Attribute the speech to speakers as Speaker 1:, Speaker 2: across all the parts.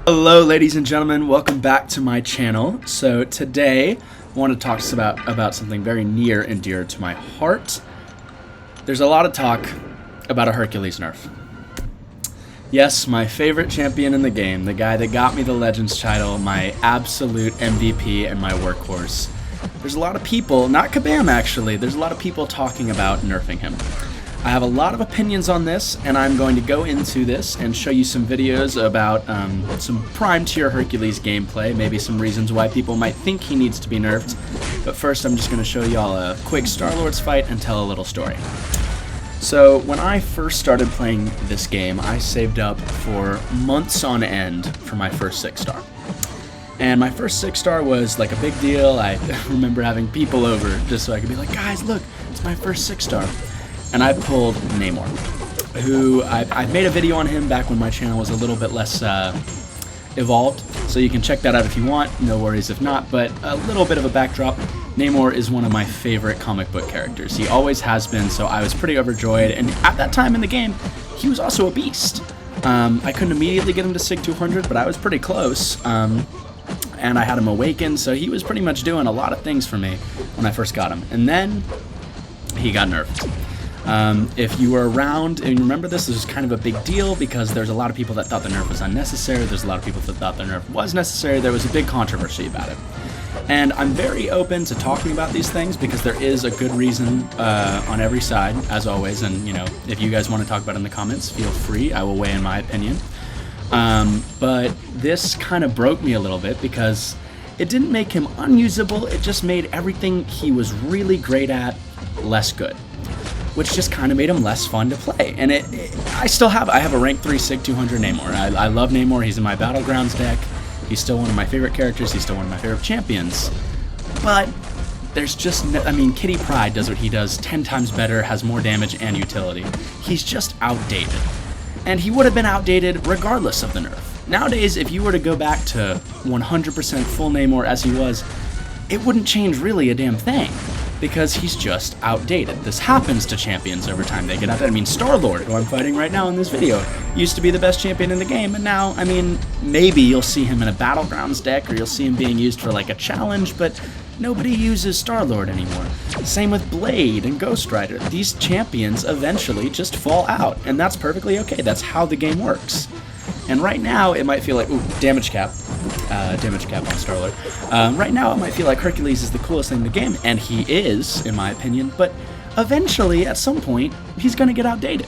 Speaker 1: Hello ladies and gentlemen, welcome back to my channel. So today I want to talk about something very near and dear to my heart. There's a lot of talk about a Hercules Nerf. Yes, my favorite champion in the game, the guy that got me the Legends title, my absolute MVP and my workhorse. There's a lot of people, not Kabam actually, there's a lot of people talking about nerfing him. I have a lot of opinions on this, and I'm going to go into this and show you some videos about some prime tier Hercules gameplay, maybe some reasons why people might think he needs to be nerfed. But first I'm just going to show y'all a quick Star-Lord's fight and tell a little story. So when I first started playing this game, I saved up for months on end for my first 6-star. And my first 6-star was like a big deal. I remember having people over just so I could be like, guys, look, it's my first 6-star. And I pulled Namor, who I made a video on him back when my channel was a little bit less evolved, so you can check that out if you want, no worries if not, but a little bit of a backdrop. Namor is one of my favorite comic book characters. He always has been, so I was pretty overjoyed, and at that time in the game, he was also a beast. I couldn't immediately get him to Sig 200, but I was pretty close, and I had him awakened, so he was pretty much doing a lot of things for me when I first got him. And then he got nerfed. If you were around and you remember this was kind of a big deal because there's a lot of people that thought the nerf was unnecessary, there's a lot of people that thought the nerf was necessary, there was a big controversy about it. And I'm very open to talking about these things because there is a good reason on every side, as always, and you know, if you guys want to talk about it in the comments, feel free, I will weigh in my opinion. But this kind of broke me a little bit because it didn't make him unusable, it just made everything he was really great at less good, which just kind of made him less fun to play. And I have a rank 3 Sig 200 Namor. I love Namor, he's in my Battlegrounds deck, he's still one of my favorite characters, he's still one of my favorite champions. But there's just, I mean, Kitty Pryde does what he does 10 times better, has more damage and utility. He's just outdated. And he would have been outdated regardless of the nerf. Nowadays, if you were to go back to 100% full Namor as he was, it wouldn't change really a damn thing, because he's just outdated. This happens to champions over time. They get outdated. I mean, Star-Lord, who I'm fighting right now in this video, used to be the best champion in the game, and now, I mean, maybe you'll see him in a Battlegrounds deck, or you'll see him being used for like a challenge, but nobody uses Star-Lord anymore. Same with Blade and Ghost Rider. These champions eventually just fall out, and that's perfectly okay. That's how the game works. And right now, it might feel like, ooh, damage cap on Star-Lord. Right now, it might feel like Hercules is the coolest thing in the game, and he is, in my opinion, but eventually, at some point, he's going to get outdated.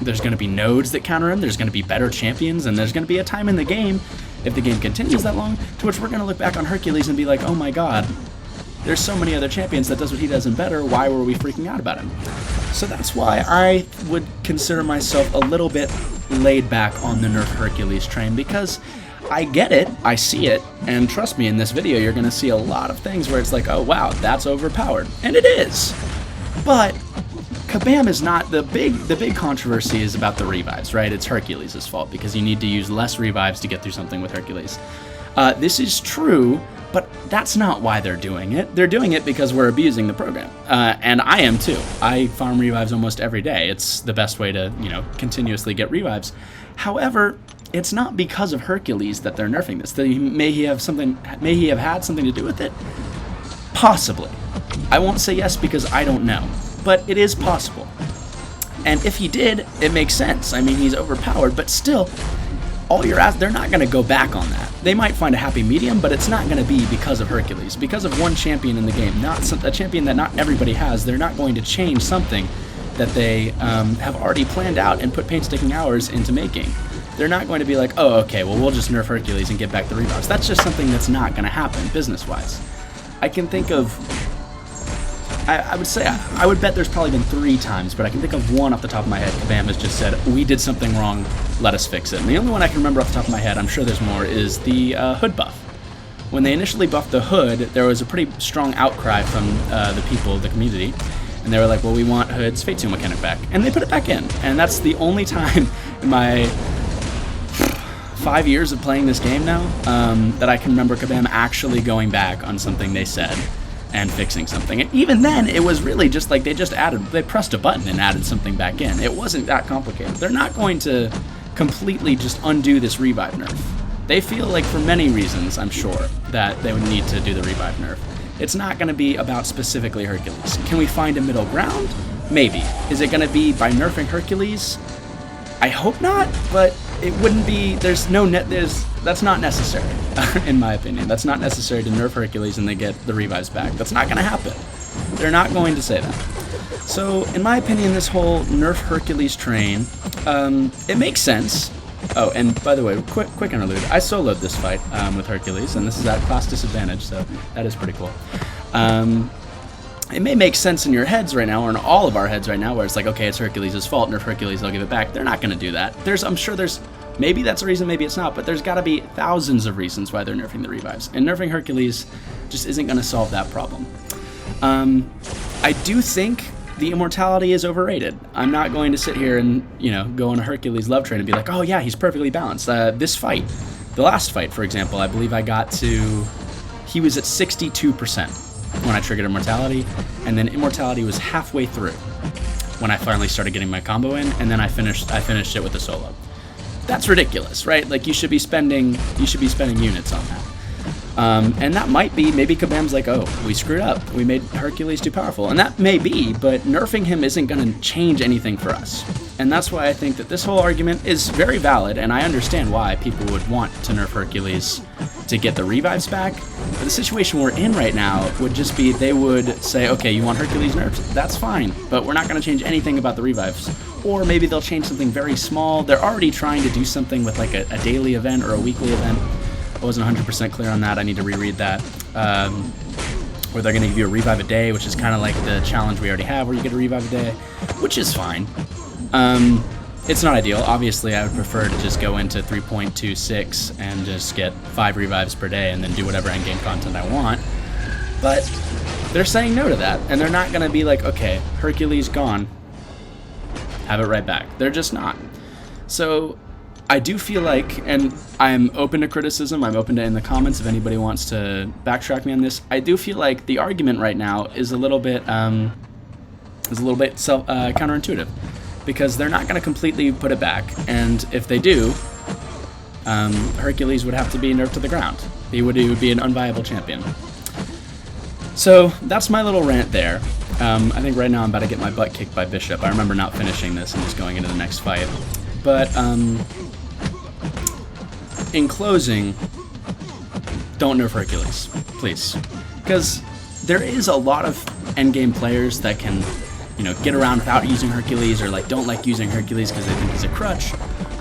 Speaker 1: There's going to be nodes that counter him, there's going to be better champions, and there's going to be a time in the game, if the game continues that long, to which we're going to look back on Hercules and be like, oh my god, there's so many other champions that does what he does and better, why were we freaking out about him? So that's why I would consider myself a little bit laid back on the nerf Hercules train, because I get it, I see it, and trust me, in this video you're going to see a lot of things where it's like, oh wow, that's overpowered. And it is. But Kabam is not, the big controversy is about the revives, right? It's Hercules' fault because you need to use less revives to get through something with Hercules. This is true, but that's not why they're doing it. They're doing it because we're abusing the program. And I am too. I farm revives almost every day. It's the best way to, you know, continuously get revives. However, it's not because of Hercules that they're nerfing this. May he have had something to do with it? Possibly. I won't say yes because I don't know, but it is possible. And if he did, it makes sense. I mean, he's overpowered, but still, they're not going to go back on that. They might find a happy medium, but it's not going to be because of Hercules. Because of one champion in the game, not a champion that not everybody has, they're not going to change something that they have already planned out and put painstaking hours into making. They're not going to be like, oh, okay, well, we'll just nerf Hercules and get back the revives. That's just something that's not going to happen business-wise. I can think of, I would say, I would bet there's probably been 3 times, but I can think of one off the top of my head. Kabam has just said, we did something wrong, let us fix it. And the only one I can remember off the top of my head, I'm sure there's more, is the hood buff. When they initially buffed the hood, there was a pretty strong outcry from the people, the community, and they were like, well, we want Hood's Fate Seal mechanic back. And they put it back in. And that's the only time in my 5 years of playing this game now that I can remember Kabam actually going back on something they said and fixing something. And even then, it was really just like they pressed a button and added something back in. It wasn't that complicated. They're not going to completely just undo this revive nerf. They feel like for many reasons, I'm sure, that they would need to do the revive nerf. It's not going to be about specifically Hercules. Can we find a middle ground? Maybe. Is it going to be by nerfing Hercules? I hope not, but it wouldn't be, that's not necessary, in my opinion. That's not necessary to nerf Hercules and they get the revives back. That's not going to happen. They're not going to say that. So, in my opinion, this whole nerf Hercules train, it makes sense. Oh, and by the way, quick interlude. I soloed this fight with Hercules, and this is at class disadvantage, so that is pretty cool. It may make sense in your heads right now, or in all of our heads right now, where it's like, okay, it's Hercules' fault, nerf Hercules, they'll give it back. They're not going to do that. I'm sure there's, maybe that's a reason, maybe it's not, but there's got to be thousands of reasons why they're nerfing the revives. And nerfing Hercules just isn't going to solve that problem. I do think the immortality is overrated. I'm not going to sit here and, go on a Hercules love train and be like, oh yeah, he's perfectly balanced. This fight, the last fight, for example, I believe I got to, he was at 62% when I triggered immortality, and then immortality was halfway through when I finally started getting my combo in, and then I finished it with a solo. That's ridiculous, right? Like, you should be spending units on that. And that might be, maybe Kabam's like, oh, we screwed up. We made Hercules too powerful. And that may be, but nerfing him isn't going to change anything for us. And that's why I think that this whole argument is very valid, and I understand why people would want to nerf Hercules to get the revives back. But the situation we're in right now would just be, they would say, okay, you want Hercules nerfed? That's fine, but we're not going to change anything about the revives. Or maybe they'll change something very small. They're already trying to do something with like a daily event or a weekly event. I wasn't 100% clear on that. I need to reread that. Where they're going to give you a revive a day, which is kind of like the challenge we already have, where you get a revive a day, which is fine. It's not ideal. Obviously, I would prefer to just go into 3.26 and just get 5 revives per day and then do whatever endgame content I want. But they're saying no to that, and they're not going to be like, okay, Hercules gone, have it right back. They're just not. So I do feel like, and I'm open to criticism, I'm open to in the comments if anybody wants to backtrack me on this, I do feel like the argument right now is a little bit counterintuitive, because they're not going to completely put it back, and if they do, Hercules would have to be nerfed to the ground. He would be an unviable champion. So that's my little rant there. I think right now I'm about to get my butt kicked by Bishop. I remember not finishing this and just going into the next fight. But in closing, don't nerf Hercules, please. Because there is a lot of endgame players that can, get around without using Hercules, or don't like using Hercules because they think he's a crutch,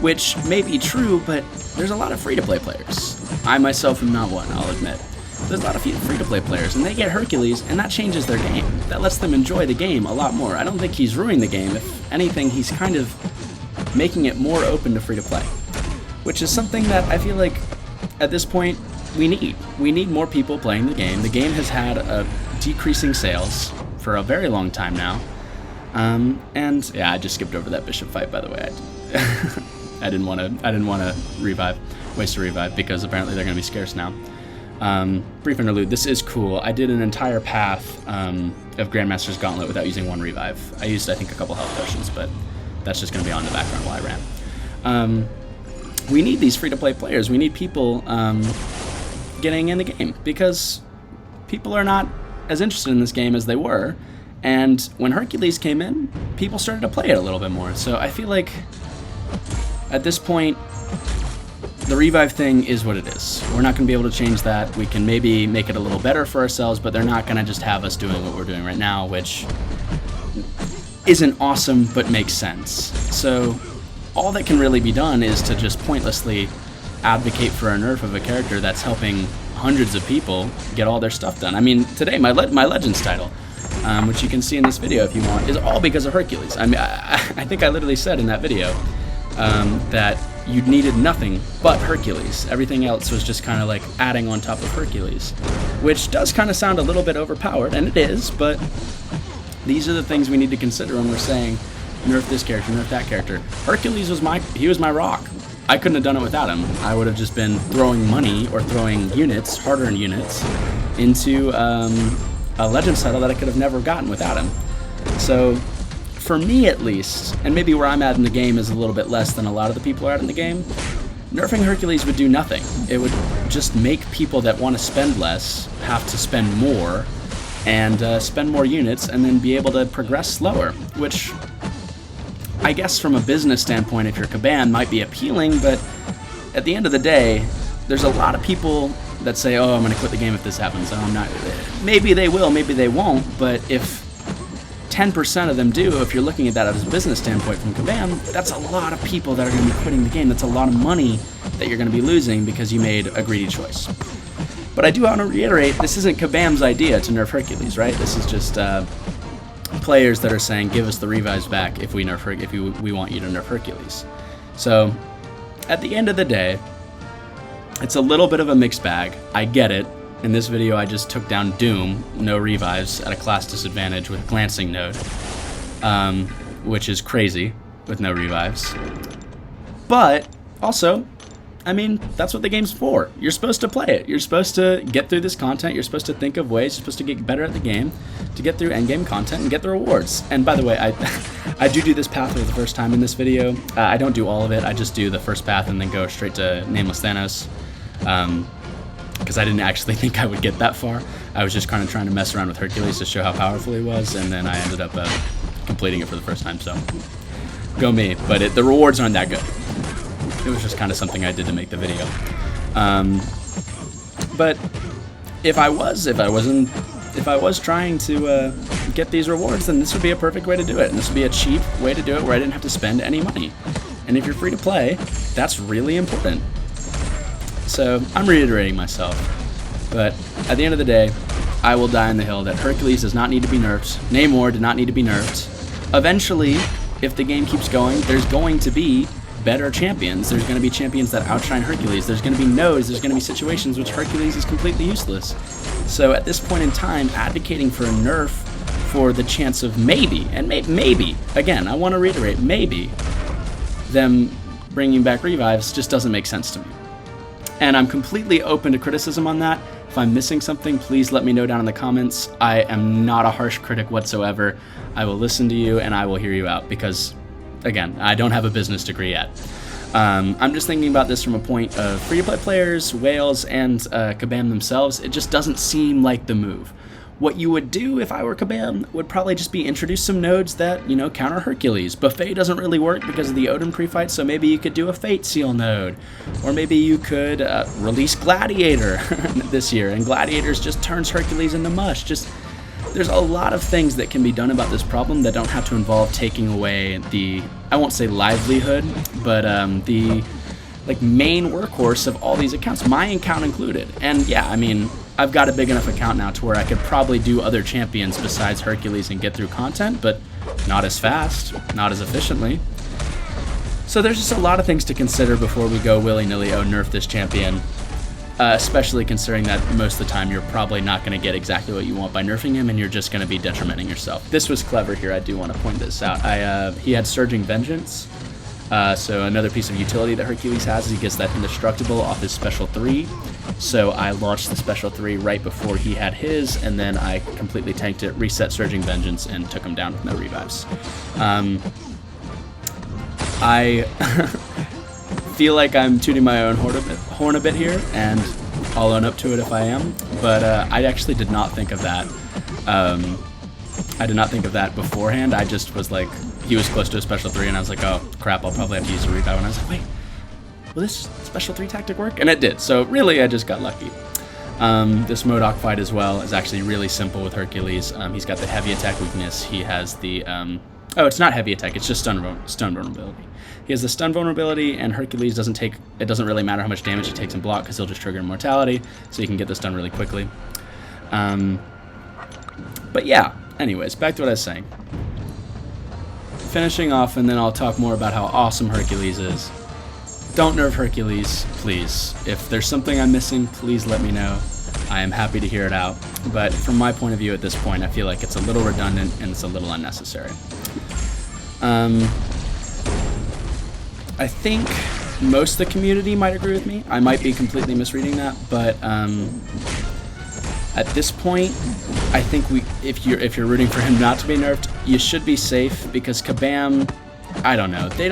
Speaker 1: which may be true, but there's a lot of free-to-play players. I myself am not one, I'll admit. There's a lot of free-to-play players, and they get Hercules, and that changes their game. That lets them enjoy the game a lot more. I don't think he's ruining the game. If anything, he's kind of making it more open to free-to-play, which is something that I feel like at this point we need. We need more people playing the game. The game has had a decreasing sales for a very long time now. And yeah, I just skipped over that Bishop fight, by the way. I didn't want to waste a revive, because apparently they're going to be scarce now. Brief interlude. This is cool. I did an entire path of Grandmaster's Gauntlet without using one revive. I used, I think, a couple health potions, but that's just going to be on the background while I ran. We need these free-to-play players. We need people getting in the game, because people are not as interested in this game as they were. And when Hercules came in, people started to play it a little bit more. So I feel like at this point, the revive thing is what it is. We're not going to be able to change that. We can maybe make it a little better for ourselves, but they're not going to just have us doing what we're doing right now, which isn't awesome, but makes sense. So all that can really be done is to just pointlessly advocate for a nerf of a character that's helping hundreds of people get all their stuff done. I mean, today, my Legends title, which you can see in this video if you want, is all because of Hercules. I mean, I think I literally said in that video that you needed nothing but Hercules. Everything else was just kind of like adding on top of Hercules, which does kind of sound a little bit overpowered, and it is, but these are the things we need to consider when we're saying nerf this character, nerf that character. Hercules was my rock. I couldn't have done it without him. I would have just been throwing money or throwing units, hard-earned units, into a Legends title that I could have never gotten without him. So for me at least, and maybe where I'm at in the game is a little bit less than a lot of the people are at in the game, nerfing Hercules would do nothing. It would just make people that want to spend less have to spend more, and spend more units, and then be able to progress slower, which I guess from a business standpoint, if you're Kabam, might be appealing, but at the end of the day, there's a lot of people that say, oh, I'm going to quit the game if this happens. Oh, I'm not. Maybe they will, maybe they won't, but if 10% of them do, if you're looking at that as a business standpoint from Kabam, that's a lot of people that are going to be quitting the game. That's a lot of money that you're going to be losing because you made a greedy choice. But I do want to reiterate, this isn't Kabam's idea to nerf Hercules, right? This is just players that are saying, give us the revives back if we we want you to nerf Hercules. So, at the end of the day, it's a little bit of a mixed bag. I get it. In this video, I just took down Doom, no revives, at a class disadvantage with Glancing Node, which is crazy with no revives. But, also, I mean, that's what the game's for. You're supposed to play it. You're supposed to get through this content. You're supposed to think of ways. You're supposed to get better at the game to get through endgame content and get the rewards. And by the way, I do this path for the first time in this video. I don't do all of it. I just do the first path and then go straight to Nameless Thanos. Because I didn't actually think I would get that far. I was just kind of trying to mess around with Hercules to show how powerful he was, and then I ended up completing it for the first time. So, go me. But the rewards aren't that good. It was just kind of something I did to make the video. But if I was trying to get these rewards, then this would be a perfect way to do it. And this would be a cheap way to do it where I didn't have to spend any money. And if you're free to play, that's really important. So I'm reiterating myself. But at the end of the day, I will die on the hill that Hercules does not need to be nerfed. Namor did not need to be nerfed. Eventually, if the game keeps going, there's going to be better champions. There's going to be champions that outshine Hercules. There's going to be nodes. There's going to be situations which Hercules is completely useless. So at this point in time, advocating for a nerf for the chance of maybe, and maybe, again, I want to reiterate, maybe, them bringing back revives just doesn't make sense to me. And I'm completely open to criticism on that. If I'm missing something, please let me know down in the comments. I am not a harsh critic whatsoever. I will listen to you and I will hear you out because, again, I don't have a business degree yet. I'm just thinking about this from a point of free-to-play players, whales, and Kabam themselves. It just doesn't seem like the move. What you would do if I were Kabam would probably just be introduce some nodes that, you know, counter Hercules. Buffet doesn't really work because of the Odin pre-fight, so maybe you could do a Fate Seal node. Or maybe you could release Gladiator this year, and Gladiator's just turns Hercules into mush. There's a lot of things that can be done about this problem that don't have to involve taking away the, I won't say livelihood, but the main workhorse of all these accounts, my account included. And yeah, I mean, I've got a big enough account now to where I could probably do other champions besides Hercules and get through content, but not as fast, not as efficiently. So there's just a lot of things to consider before we go willy-nilly, oh, nerf this champion. Especially considering that most of the time you're probably not going to get exactly what you want by nerfing him, and you're just going to be detrimenting yourself. This was clever here, I do want to point this out. He had Surging Vengeance, so another piece of utility that Hercules has is he gets that indestructible off his Special 3. So I launched the Special 3 right before he had his, and then I completely tanked it, reset Surging Vengeance, and took him down with no revives. I feel like I'm tooting my own horn a bit here, and I'll own up to it if I am, but I actually did not think of that. I did not think of that beforehand. I just was like, he was close to a Special 3, and I was like, oh crap, I'll probably have to use a revive, and I was like, wait, will this Special 3 tactic work? And it did, so really I just got lucky. This MODOK fight as well is actually really simple with Hercules. He's got the heavy attack weakness, he has the, oh, it's not heavy attack, it's just stun vulnerability. He has the stun vulnerability, and Hercules doesn't take, it doesn't really matter how much damage he takes in block because he'll just trigger immortality, so you can get this done really quickly. But yeah, anyways, back to what I was saying. Finishing off, and then I'll talk more about how awesome Hercules is. Don't nerf Hercules, please. If there's something I'm missing, please let me know. I am happy to hear it out. But from my point of view at this point, I feel like it's a little redundant and it's a little unnecessary. I think most of the community might agree with me. I might be completely misreading that, but at this point, I think if you're rooting for him not to be nerfed, you should be safe because Kabam, I don't know, they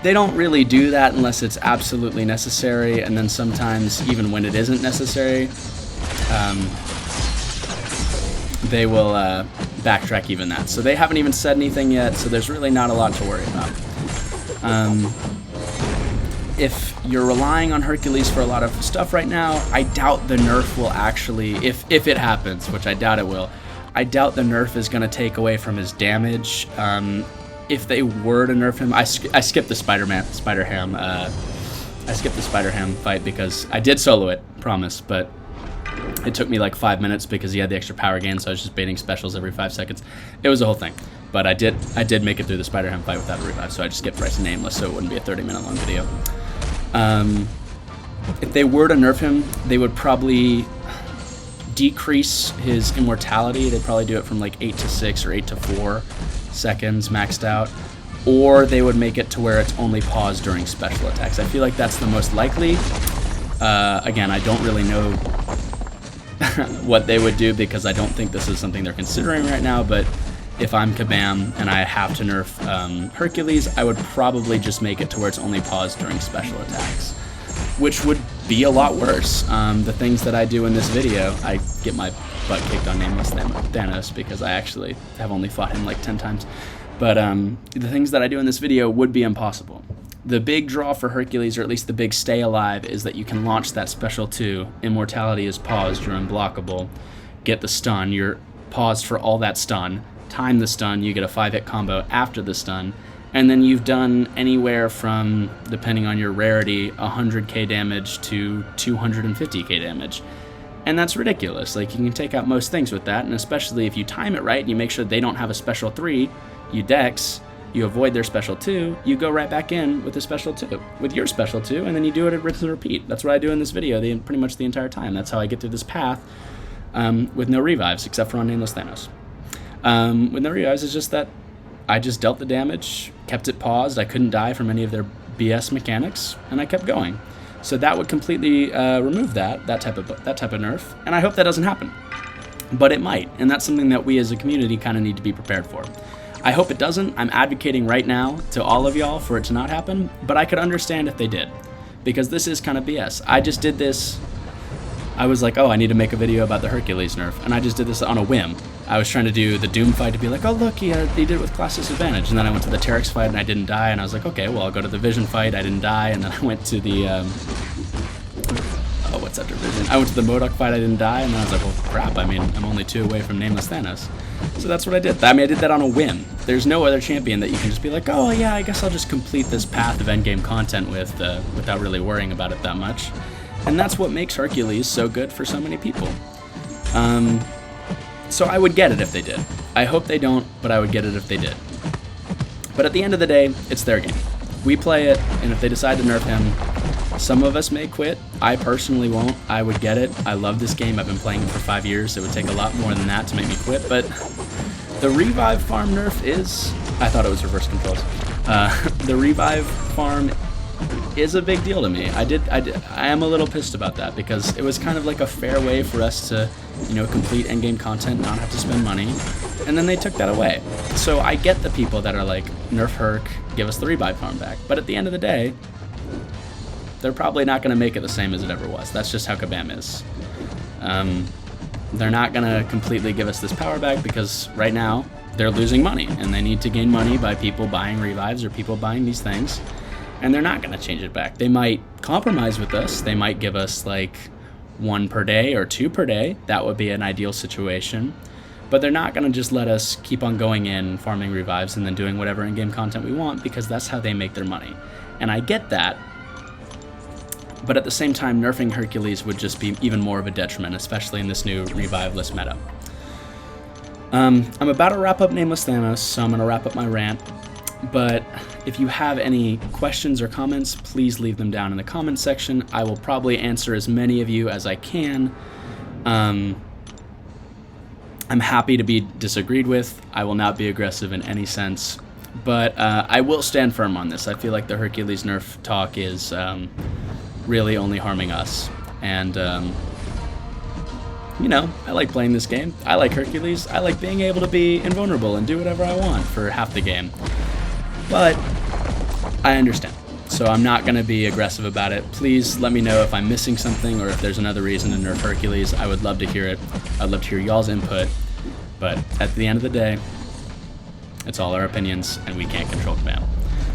Speaker 1: They don't really do that unless it's absolutely necessary, and then sometimes, even when it isn't necessary, they will backtrack even that. So they haven't even said anything yet, so there's really not a lot to worry about. If you're relying on Hercules for a lot of stuff right now, I doubt the nerf will actually, if it happens, which I doubt it will, I doubt the nerf is going to take away from his damage. If they were to nerf him, I skipped the Spider-Ham fight because I did solo it, promise, but it took me like 5 minutes because he had the extra power gain, so I was just baiting specials every 5 seconds. It was a whole thing. But I did make it through the Spider-Ham fight without a revive, so I just skipped Rice Nameless so it wouldn't be a 30-minute long video. If they were to nerf him, they would probably decrease his immortality. They'd probably do it from like 8 to 6 or 8 to 4 seconds maxed out. Or they would make it to where it's only paused during special attacks. I feel like that's the most likely. Again, I don't really know what they would do because I don't think this is something they're considering right now, but if I'm Kabam and I have to nerf Hercules, I would probably just make it to where it's only paused during special attacks, which would be a lot worse. The things that I do in this video, I get my butt kicked on Nameless Thanos because I actually have only fought him like 10 times. But the things that I do in this video would be impossible. The big draw for Hercules, or at least the big stay alive, is that you can launch that special 2. Immortality is paused, you're unblockable. Get the stun, you're paused for all that stun. Time the stun, you get a 5-hit combo after the stun. And then you've done anywhere from, depending on your rarity, 100k damage to 250k damage. And that's ridiculous. Like, you can take out most things with that, and especially if you time it right and you make sure they don't have a special 3, you dex, you avoid their special 2, you go right back in with a special 2, with your special 2, and then you do it at rinse and repeat. That's what I do in this video pretty much the entire time. That's how I get through this path with no revives, except for on Nameless Thanos. With no revives, it's just that I just dealt the damage, kept it paused, I couldn't die from any of their BS mechanics, and I kept going. So that would completely remove that type of nerf, and I hope that doesn't happen. But it might, and that's something that we as a community kind of need to be prepared for. I hope it doesn't. I'm advocating right now to all of y'all for it to not happen, but I could understand if they did, because this is kind of BS. I just did this. I was like, oh, I need to make a video about the Hercules nerf, and I just did this on a whim. I was trying to do the Doom fight to be like, oh, look, he did it with class disadvantage, and then I went to the Terex fight and I didn't die, and I was like, okay, well, I'll go to the Vision fight, I didn't die, and then I went to the, oh, what's after Vision? I went to the MODOK fight, I didn't die, and then I was like, well, crap, I mean, I'm only 2 away from Nameless Thanos. So that's what I did. I mean, I did that on a whim. There's no other champion that you can just be like, oh, yeah, I guess I'll just complete this path of endgame content with without really worrying about it that much. And that's what makes Hercules so good for so many people. So I would get it if they did. I hope they don't, but I would get it if they did. But at the end of the day, it's their game. We play it, and if they decide to nerf him, some of us may quit. I personally won't. I would get it. I love this game. I've been playing it for 5 years. It would take a lot more than that to make me quit, but the revive farm nerf is... I thought it was reverse controls. The revive farm is a big deal to me. I am a little pissed about that because it was kind of like a fair way for us to, you know, complete endgame content, not have to spend money, and then they took that away. So I get the people that are like, nerf Herc, give us the revive farm back, but at the end of the day, they're probably not going to make it the same as it ever was. That's just how Kabam is. They're not going to completely give us this power back because right now they're losing money, and they need to gain money by people buying revives or people buying these things. And they're not going to change it back. They might compromise with us. They might give us like 1 per day or 2 per day. That would be an ideal situation. But they're not going to just let us keep on going in, farming revives, and then doing whatever in-game content we want, because that's how they make their money. And I get that. But at the same time, nerfing Hercules would just be even more of a detriment, especially in this new revive-less meta. I'm about to wrap up Nameless Thanos, so I'm going to wrap up my rant. But if you have any questions or comments, please leave them down in the comment section. I will probably answer as many of you as I can. I'm happy to be disagreed with. I will not be aggressive in any sense. But I will stand firm on this. I feel like the Hercules nerf talk is really only harming us. And, you know, I like playing this game. I like Hercules. I like being able to be invulnerable and do whatever I want for half the game. But I understand. So I'm not going to be aggressive about it. Please let me know if I'm missing something or if there's another reason to nerf Hercules. I would love to hear it. I'd love to hear y'all's input. But at the end of the day, it's all our opinions, and we can't control Kabam.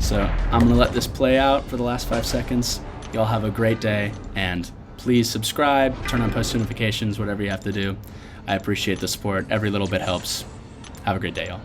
Speaker 1: So I'm going to let this play out for the last 5 seconds. Y'all have a great day, and please subscribe, turn on post notifications, whatever you have to do. I appreciate the support. Every little bit helps. Have a great day, y'all.